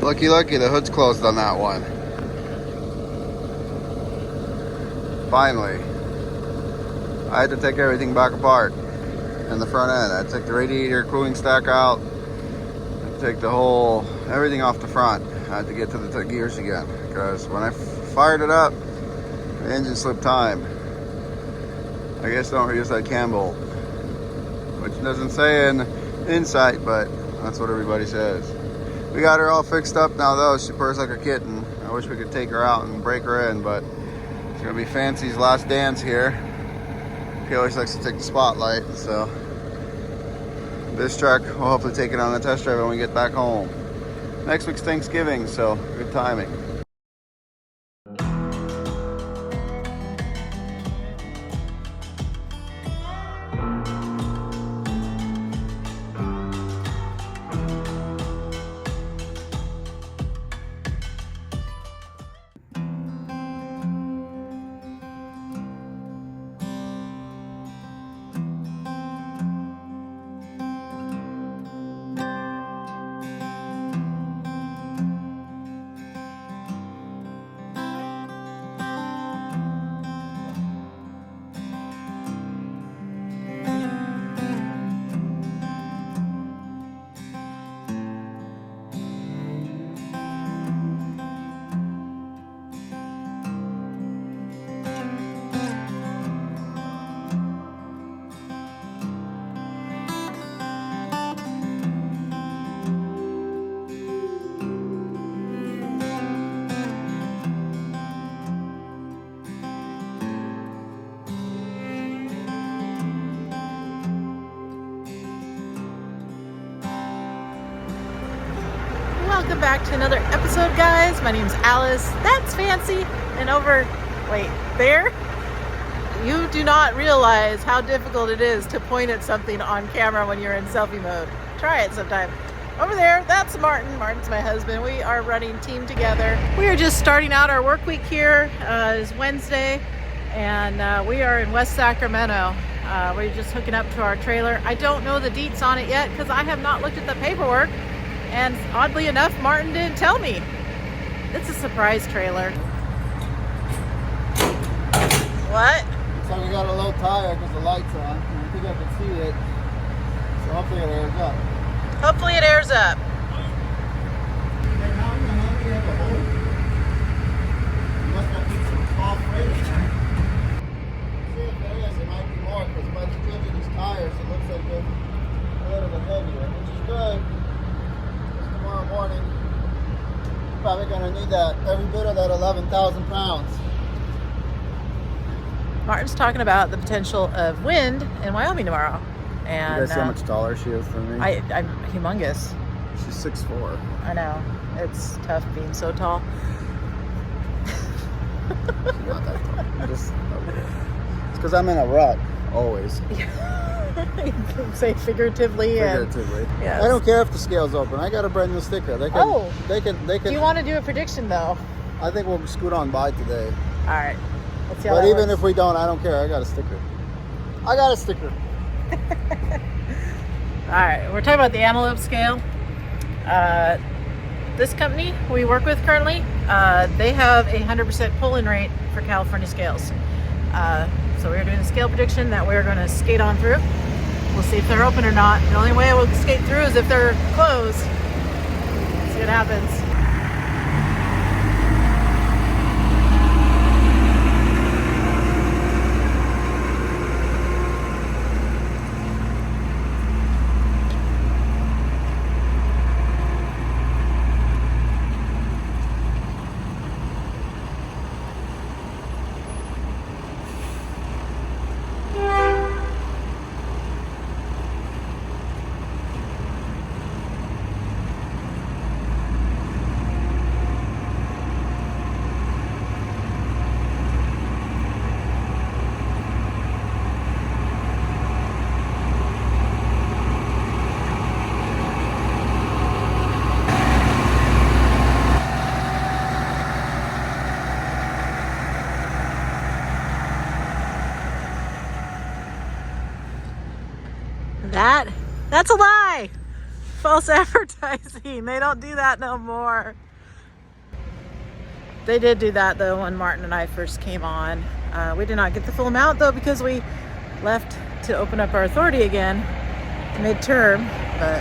Lucky, the hood's closed on that one. Finally. I had to take everything back apart in the front end. I took the radiator cooling stack out. I take the whole, everything off the front. I had to get to the gears again because when I fired it up, the engine slipped time. I guess don't reuse that cam bolt, which doesn't say in insight, but that's what everybody says. We got her all fixed up now though. She purrs like a kitten. I wish we could take her out and break her in, but it's gonna be Fancy's last dance here. He always likes to take the spotlight, so this truck we'll hopefully take it on a test drive when we get back home. Next week's Thanksgiving, so good timing. Welcome back to another episode, guys. My name's Alice. That's Fancy. And over, wait, there? You do not realize how difficult it is to point at something on camera when you're in selfie mode. Try it sometime. Over there, that's Martin. Martin's my husband. We are running team together. We are just starting out our work week here. It's Wednesday, and we are in West Sacramento. We're just hooking up to our trailer. I don't know the deets on it yet because I have not looked at the paperwork. And oddly enough, Martin didn't tell me. It's a surprise trailer. What? Looks like we got a low tire because the light's on. I think I can see it. So hopefully it airs up. Hopefully it airs up. Tires, it looks like they're a little bit heavier, which is good. Tomorrow morning, probably gonna need that every bit of that 11,000 pounds. Martin's talking about the potential of wind in Wyoming tomorrow, and you guys see how much taller she is than me? I'm humongous. She's 6'4". I know, it's tough being so tall. She's not that tall. Just it's because I'm in a rut always. You can say figuratively. Figuratively. Yes. I don't care if the scale's open. I got a brand new sticker. They can. They can. Do you want to do a prediction though? I think we'll scoot on by today. All right. Let's see how but that even works. if we don't, I don't care. I got a sticker. I got a sticker. All right. We're talking about the antelope scale. This company we work with currently, they have a 100% pull-in rate for California scales. So we're doing a scale prediction that we're going to skate on through. We'll see if they're open or not. The only way we'll skate through is if they're closed. See what happens. That's a lie. False advertising. They don't do that no more. They did do that though when Martin and I first came on. We did not get the full amount though because we left to open up our authority again midterm, but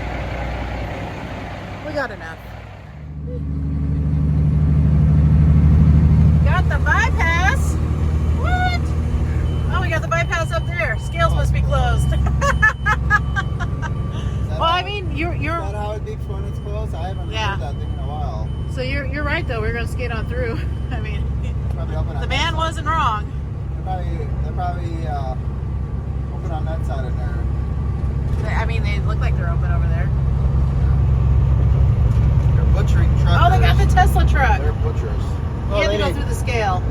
we got enough. Got the bypass. What? Oh, we got the bypass up there. Scales must be closed. Well, I mean, you're. Is that how it beeps when it's closed? I haven't heard that thing in a while. So you're right though. We're gonna skate on through. I mean, the man wasn't wrong. They're probably open on that side of there. I mean, they look like they're open over there. They're butchering truckers. Oh, they got the Tesla truck. They're butchers. You have to go through the scale.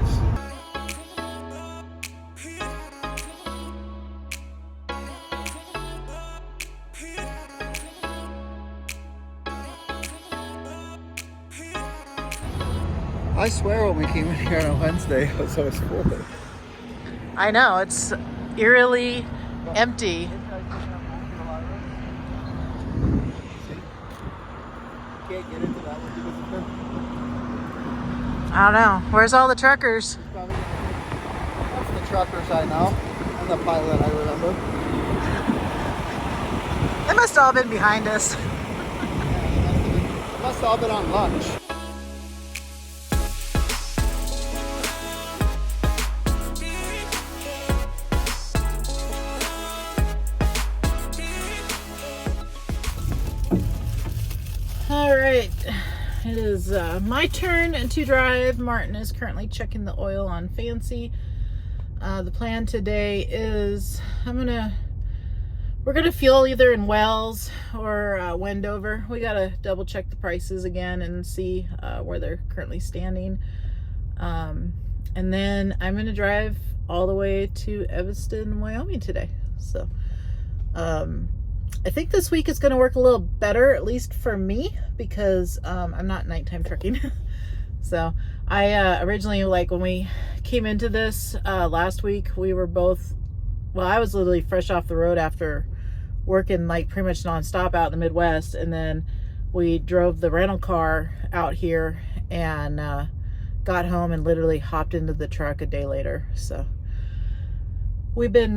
I swear when we came in here on a Wednesday, it was always full. I know, it's eerily empty. Can't get into that one. I don't know. Where's all the truckers? That's the truckers I know, and the pilot I remember. They must have all been behind us. Yeah, they must have all been on lunch. All right, it is my turn to drive. Martin is currently checking the oil on Fancy. The plan today is we're gonna fuel either in Wells or Wendover. We gotta double check the prices again and see where they're currently standing. And then I'm gonna drive all the way to Evanston, Wyoming today. So I think this week is going to work a little better, at least for me, because I'm not nighttime trucking. So I originally, like when we came into this last week, we were both, well, I was literally fresh off the road after working like pretty much nonstop out in the Midwest. And then we drove the rental car out here and got home and literally hopped into the truck a day later. So we've been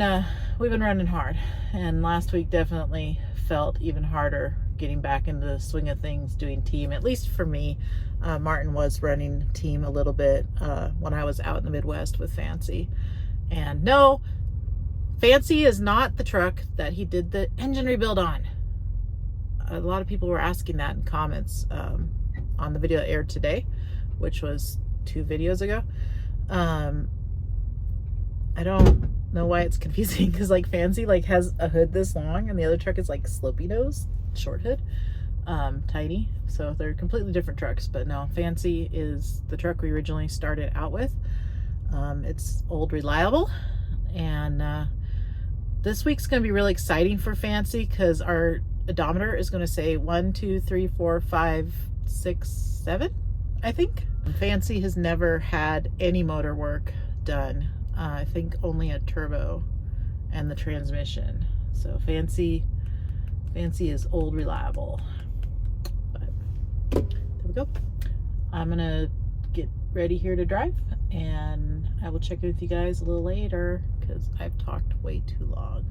running hard, and last week definitely felt even harder getting back into the swing of things, doing team, at least for me. Martin was running team a little bit when I was out in the Midwest with Fancy. And no, Fancy is not the truck that he did the engine rebuild on. A lot of people were asking that in comments on the video that aired today, which was 2 videos ago. I don't know why it's confusing, because like Fancy like has a hood this long and the other truck is like slopey nose, short hood, tiny. So they're completely different trucks. But no, Fancy is the truck we originally started out with. It's old, reliable, and this week's gonna be really exciting for Fancy because our odometer is gonna say 1, 2, 3, 4, 5, 6, 7, I think. And Fancy has never had any motor work done. I think only a turbo and the transmission. So Fancy is old, reliable. But there we go. I'm gonna get ready here to drive, and I will check in with you guys a little later because I've talked way too long.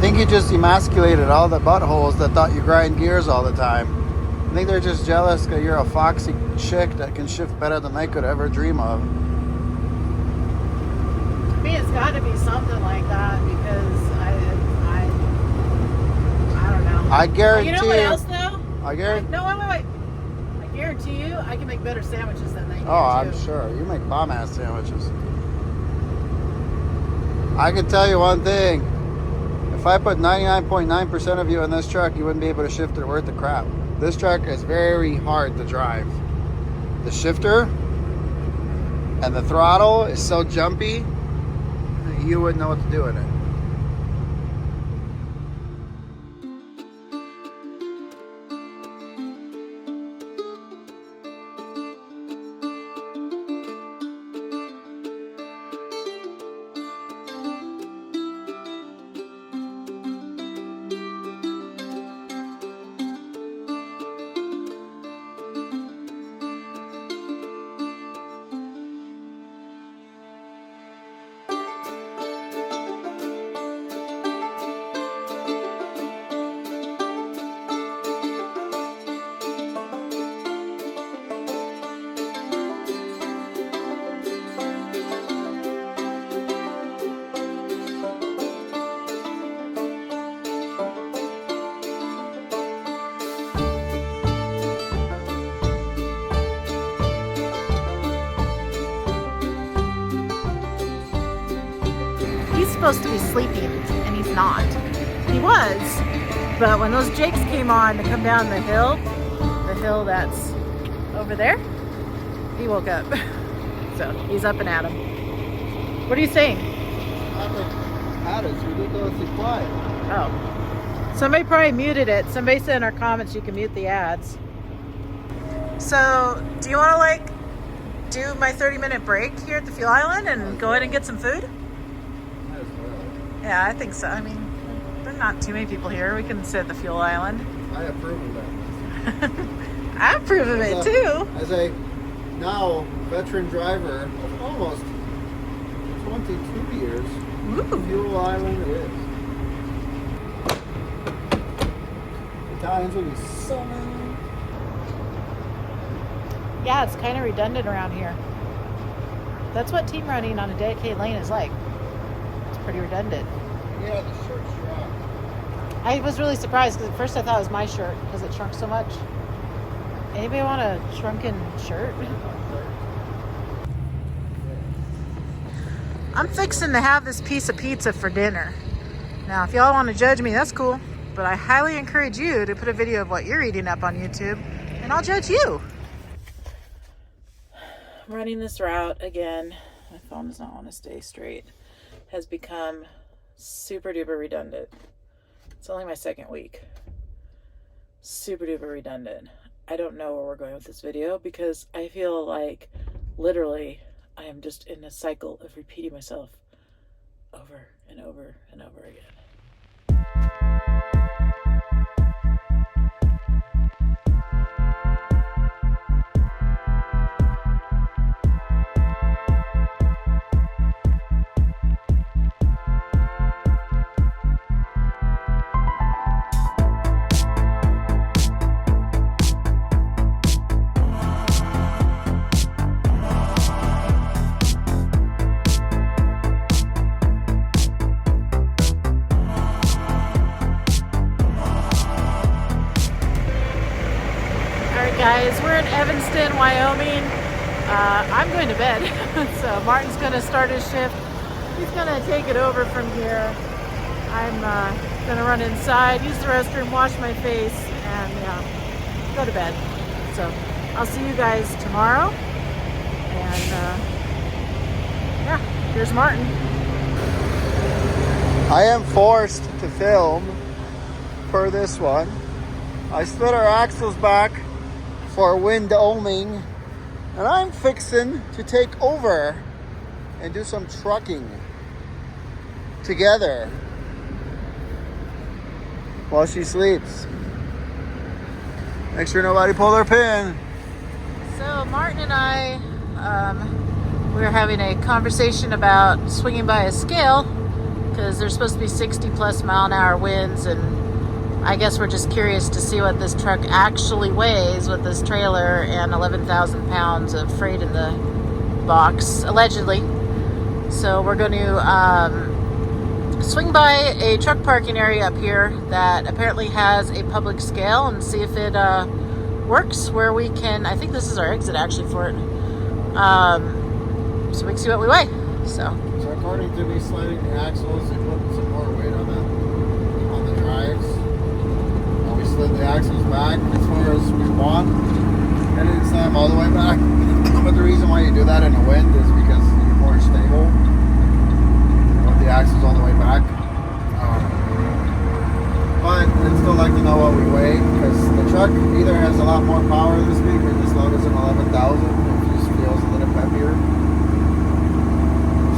think you just emasculated all the buttholes that thought you grind gears all the time. I think they're just jealous because you're a foxy chick that can shift better than they could ever dream of. To me, it's got to be something like that because I don't know. I guarantee you know what else though? I guarantee. No, wait. I guarantee you, I can make better sandwiches than they do. Oh, I'm sure you make bomb ass sandwiches. I can tell you one thing. If I put 99.9% of you in this truck, you wouldn't be able to shift it worth the crap. This truck is very hard to drive. The shifter and the throttle is so jumpy, you wouldn't know what to do with it. Supposed to be sleeping and he's not. He was, but when those jakes came on to come down the hill that's over there, he woke up. So he's up and at him. What are you saying? It's ridiculously quiet. Oh, somebody probably muted it. Somebody said in our comments you can mute the ads. So do you want to like do my 30-minute break here at the fuel island and go ahead and get some food? Yeah, I think so. I mean, there are not too many people here. We can sit at the fuel island. I approve of that. I approve of it too. As a now veteran driver of almost 22 years, Ooh. Fuel Island it is. Italians will be so many. Yeah, it's kind of redundant around here. That's what team running on a dedicated lane is like. Pretty redundant. Yeah, the shirt shrunk. I was really surprised because at first I thought it was my shirt because it shrunk so much. Anybody want a shrunken shirt? I'm fixing to have this piece of pizza for dinner. Now, if y'all want to judge me, that's cool. But I highly encourage you to put a video of what you're eating up on YouTube, and I'll judge you. Running this route again. My phone does not want to stay straight. Has become super duper redundant. It's only my second week. Super duper redundant. I don't know where we're going with this video because I feel like literally I am just in a cycle of repeating myself over and over and over again. Guys, we're in Evanston, Wyoming. I'm going to bed, so Martin's going to start his shift. He's going to take it over from here. I'm going to run inside, use the restroom, wash my face, and go to bed. So I'll see you guys tomorrow. And yeah, here's Martin. I am forced to film for this one. I slid our axles back for Wyoming, and I'm fixing to take over and do some trucking together while she sleeps. Make sure nobody pull their pin. So Martin and I, we were having a conversation about swinging by a scale because there's supposed to be 60 plus mile an hour winds, and I guess we're just curious to see what this truck actually weighs with this trailer and 11,000 pounds of freight in the box, allegedly. So we're going to swing by a truck parking area up here that apparently has a public scale and see if it works, where we can, I think this is our exit actually for it, so we can see what we weigh. So according to me, sliding the axles, they put some more weight on the drives. We slid the axles back as far as we want. I didn't slam all the way back. But the reason why you do that in the wind is because you're more stable with the axles all the way back. But I'd still like to know what we weigh, because the truck either has a lot more power this week or just load is an 11,000. It just feels a little heavier.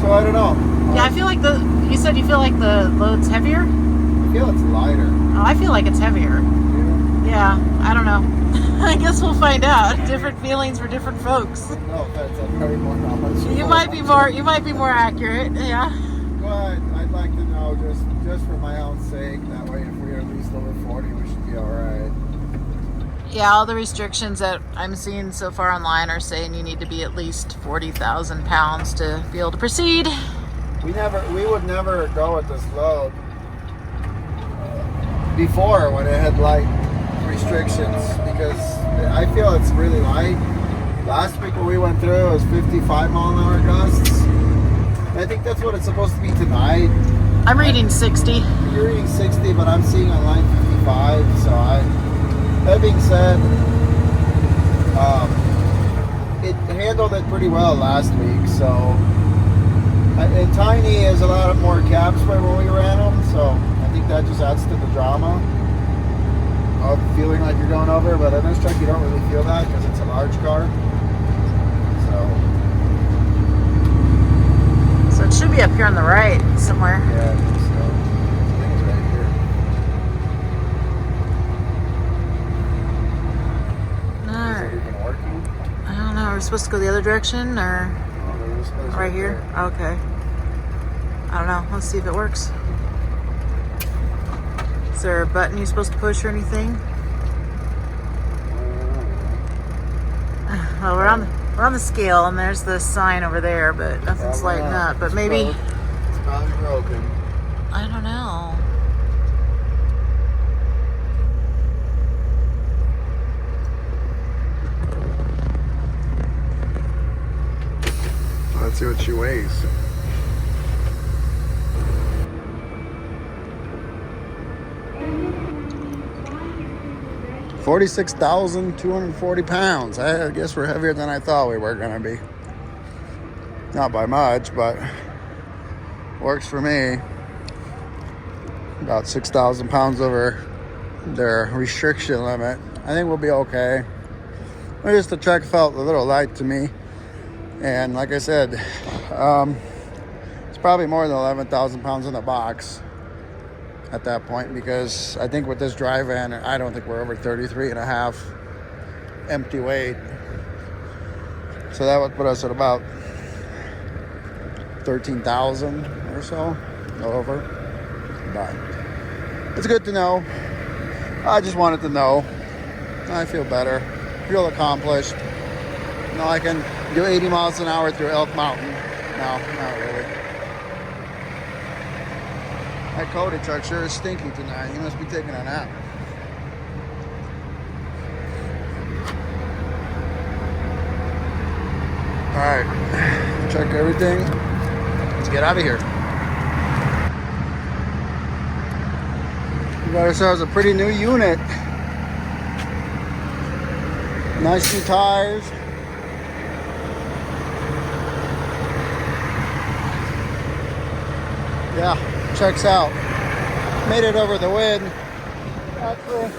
So I don't know. Yeah, I feel like you said you feel like the load's heavier? I feel it's lighter. Oh, I feel like it's heavier. Yeah, I don't know. I guess we'll find out. Different feelings for different folks. No offense, I'm very more knowledgeable. You might be more accurate, yeah. But I'd like to know just for my own sake. That way, if we're at least over 40, we should be all right. Yeah, all the restrictions that I'm seeing so far online are saying you need to be at least 40,000 pounds to be able to proceed. We would never go with this load before when it had light restrictions, because I feel it's really light. Last week when we went through, it was 55 mile an hour gusts. I think that's what it's supposed to be tonight. I'm reading 60. You're reading 60, but I'm seeing online 55. So that being said, it handled it pretty well last week. So and Tiny is a lot more cab spray when we ran them. So I think that just adds to the drama of feeling like you're going over. But in this truck, you don't really feel that because it's a large car. So it should be up here on the right somewhere. Yeah, I think so. I think it's right here. Alright. Even working? I don't know. Are we supposed to go the other direction or right here? Okay. I don't know. Let's see if it works. Is there a button you're supposed to push or anything? Well, we're on the scale, and there's the sign over there, but nothing's lighting up. But maybe it's probably broken. I don't know. Let's see what she weighs. £46,240. I guess we're heavier than I thought we were gonna be. Not by much, but works for me. About 6,000 pounds over their restriction limit. I think we'll be okay. But just the truck felt a little light to me. And like I said, it's probably more than 11,000 pounds in the box at that point, because I think with this dry van, I don't think we're over 33 and a half empty weight. So that would put us at about 13,000 or so over. But it's good to know. I just wanted to know. I feel better, feel accomplished. You know, I can do 80 miles an hour through Elk Mountain. No, not really. That Cody truck sure is stinky tonight. He must be taking a nap. Alright, check everything. Let's get out of here. We got ourselves a pretty new unit. Nice new tires. Yeah, checks out. Made it over the wind. Actually,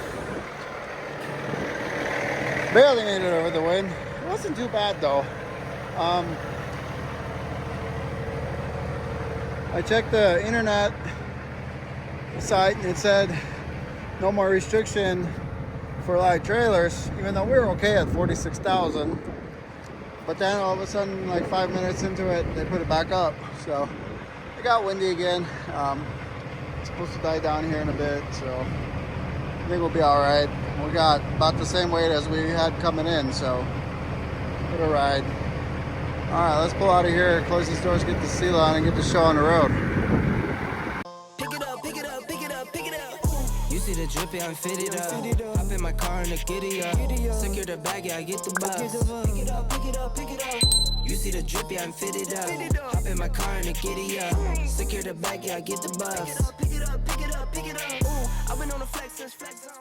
barely made it over the wind. It wasn't too bad though. I checked the internet site and it said no more restriction for light trailers, even though we were okay at 46,000. But then all of a sudden, like 5 minutes into it, they put it back up. So It got windy again. It's supposed to die down here in a bit, so I think we'll be all right. We got about the same weight as we had coming in, so it'll ride. All right, let's pull out of here, close these doors, get the seal on, and get the show on the road. Pick it up, pick it up, pick it up, pick it up. You see the drip, yeah, I'm fitted up. Hop in my car and the giddy up. Secure the bag, yeah, I get the bus. Pick it up, pick it up, pick it up. You see the drip, yeah, I'm fitted up. Hop in my car and the giddy up. Secure the bag, yeah, I get the bus. Pick it up, pick it up, pick it up, pick it up. I've been on the flex since flex on.